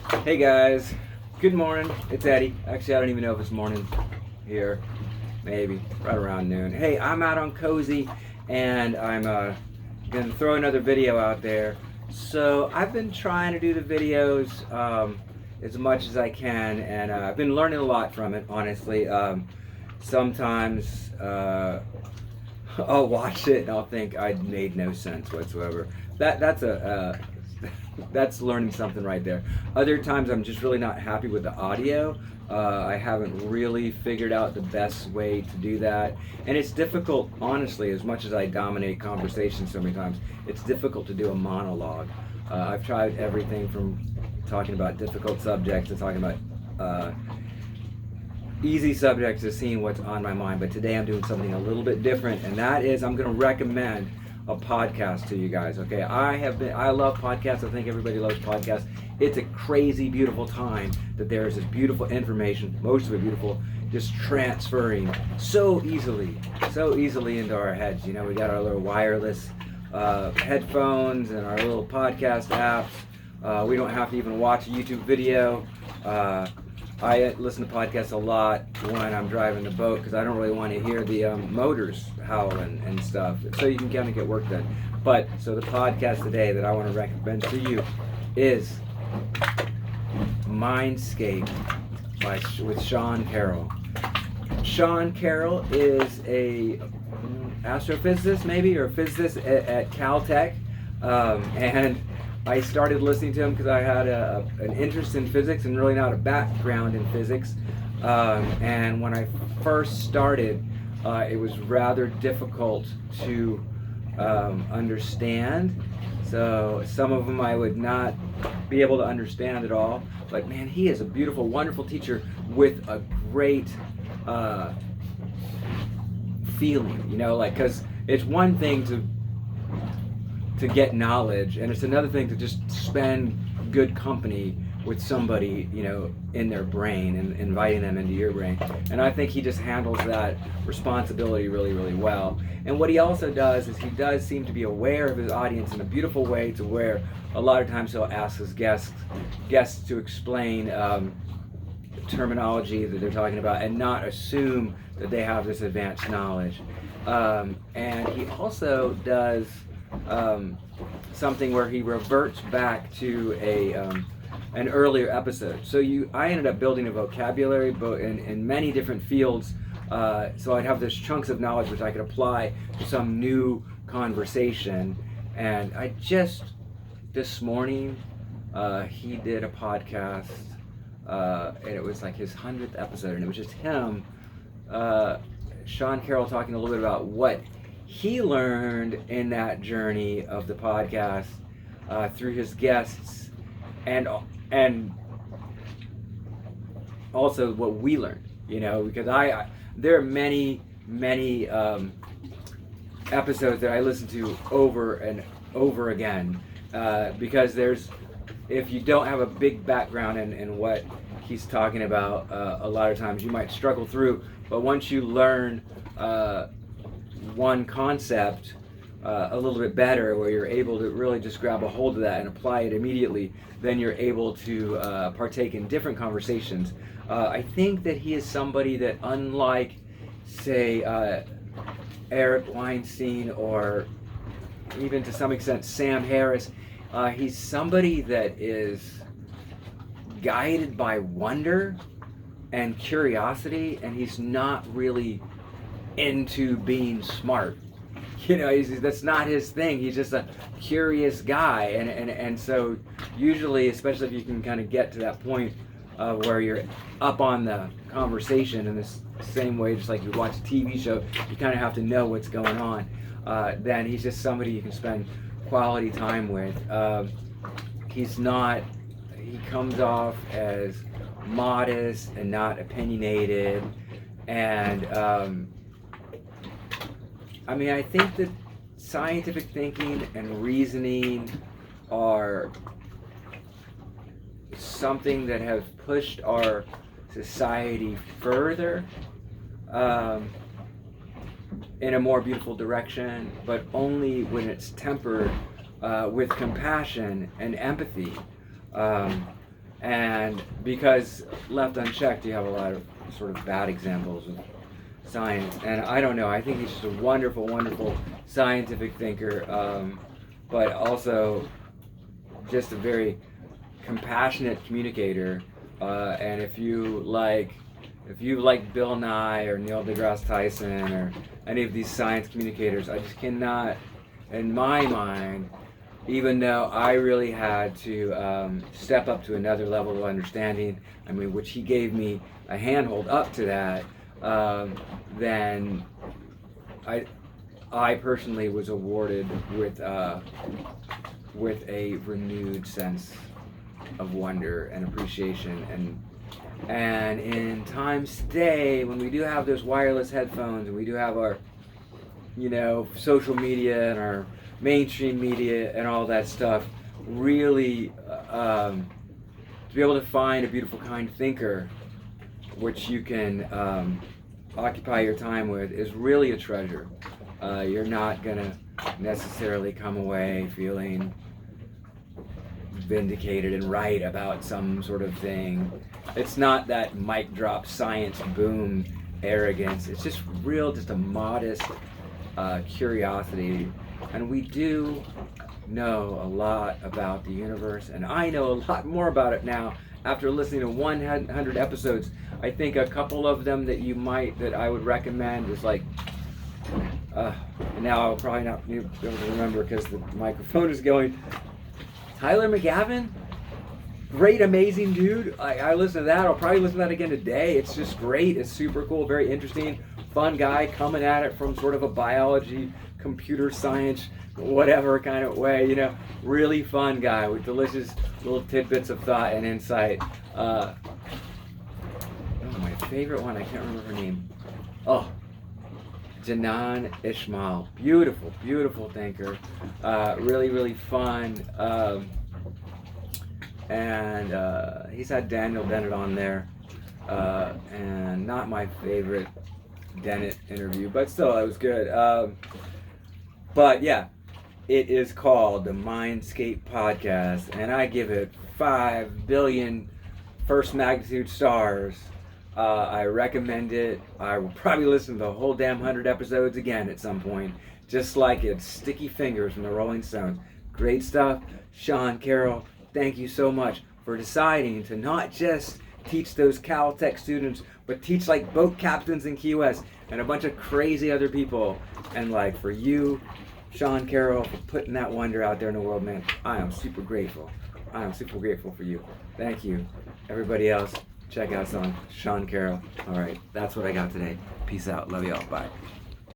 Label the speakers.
Speaker 1: Hey guys, good morning. It's Eddie. Actually, I don't even know if it's morning here. Maybe right around noon. Hey, I'm out on Cozy, and I'm gonna throw another video out there. So I've been trying to do the videos as much as I can, and I've been learning a lot from it. Honestly, sometimes I'll watch it and I'll think I made no sense whatsoever. That's learning something right there. Other times I'm just really not happy with the audio. I haven't really figured out the best way to do that. And it's difficult, honestly, as much as I dominate conversations so many times, it's difficult to do a monologue. I've tried everything from talking about difficult subjects to talking about easy subjects to seeing what's on my mind. But today I'm doing something a little bit different, and that is I'm going to recommend a podcast to you guys. Okay, I love podcasts. I think everybody loves podcasts. It's a crazy beautiful time that there's this beautiful information, most of it beautiful, just transferring so easily into our heads. You know, we got our little wireless headphones and our little podcast apps. We don't have to even watch a YouTube video. I listen to podcasts a lot when I'm driving the boat because I don't really want to hear the motors howling and stuff. So you can kind of get work done. But so the podcast today that I want to recommend to you is Mindscape with Sean Carroll. Sean Carroll is a astrophysicist, maybe, or a physicist at Caltech, and I started listening to him because I had an interest in physics and really not a background in physics. And when I first started, it was rather difficult to understand. So some of them I would not be able to understand at all. But man, he is a beautiful, wonderful teacher with a great feeling, you know, like, because it's one thing to get knowledge, and it's another thing to just spend good company with somebody, you know, in their brain and inviting them into your brain. And I think he just handles that responsibility really, really well. And what he also does is he does seem to be aware of his audience in a beautiful way, to where a lot of times he'll ask his guests to explain terminology that they're talking about and not assume that they have this advanced knowledge. And he also does something where he reverts back to an earlier episode. So I ended up building a vocabulary in many different fields. So I'd have these chunks of knowledge which I could apply to some new conversation. And I just this morning he did a podcast, and it was like his 100th episode, and it was just him, Sean Carroll, talking a little bit about what he learned in that journey of the podcast through his guests, and also what we learned, you know, because there are many episodes that I listen to over and over again, because if you don't have a big background in what he's talking about, a lot of times you might struggle through, but once you learn one concept a little bit better, where you're able to really just grab a hold of that and apply it immediately, then you're able to partake in different conversations. I think that he is somebody that, unlike, say, Eric Weinstein, or even to some extent Sam Harris, he's somebody that is guided by wonder and curiosity, and he's not really into being smart. You know, that's not his thing. He's just a curious guy, and so usually, especially if you can kind of get to that point where you're up on the conversation in this same way, just like you watch a TV show, you kind of have to know what's going on. Then he's just somebody you can spend quality time with. He comes off as modest and not opinionated, and I mean, I think that scientific thinking and reasoning are something that have pushed our society further in a more beautiful direction, but only when it's tempered with compassion and empathy. And because left unchecked, you have a lot of sort of bad examples of science. And I don't know, I think he's just a wonderful, wonderful scientific thinker, but also just a very compassionate communicator. And if you like Bill Nye or Neil deGrasse Tyson or any of these science communicators, I just cannot, in my mind, even though I really had to step up to another level of understanding, I mean, which he gave me a handhold up to that, then I personally was awarded with a renewed sense of wonder and appreciation. And in times today, when we do have those wireless headphones and we do have our, social media and our mainstream media and all that stuff, really to be able to find a beautiful, kind thinker which you can occupy your time with is really a treasure. You're not gonna necessarily come away feeling vindicated and right about some sort of thing. It's not that mic drop science boom arrogance. It's just a modest curiosity. And we do know a lot about the universe, and I know a lot more about it now after listening to 100 episodes. I think a couple of them that I would recommend is like, now I'll probably not be able to remember because the microphone is going. Tyler McGavin, great, amazing dude. I listened to that. I'll probably listen to that again today. It's just great. It's super cool, very interesting, fun guy coming at it from sort of a biology, computer science, whatever kind of way, really fun guy with delicious little tidbits of thought and insight. My favorite one, I can't remember her name. Janan Ishmael, beautiful, beautiful thinker, really, really fun, and he's had Daniel Dennett on there, and not my favorite Dennett interview, but still, it was good. But yeah, it is called the Mindscape Podcast, and I give it 5 billion first magnitude stars. I recommend it. I will probably listen to the whole damn 100 episodes again at some point, just like it's Sticky Fingers from the Rolling Stones. Great stuff. Sean Carroll, thank you so much for deciding to not just teach those Caltech students, but teach like boat captains in Key West and a bunch of crazy other people. And like for you, Sean Carroll, for putting that wonder out there in the world, man, I am super grateful. I am super grateful for you. Thank you. Everybody else, check out Sean Carroll. All right, that's what I got today. Peace out. Love y'all. Bye.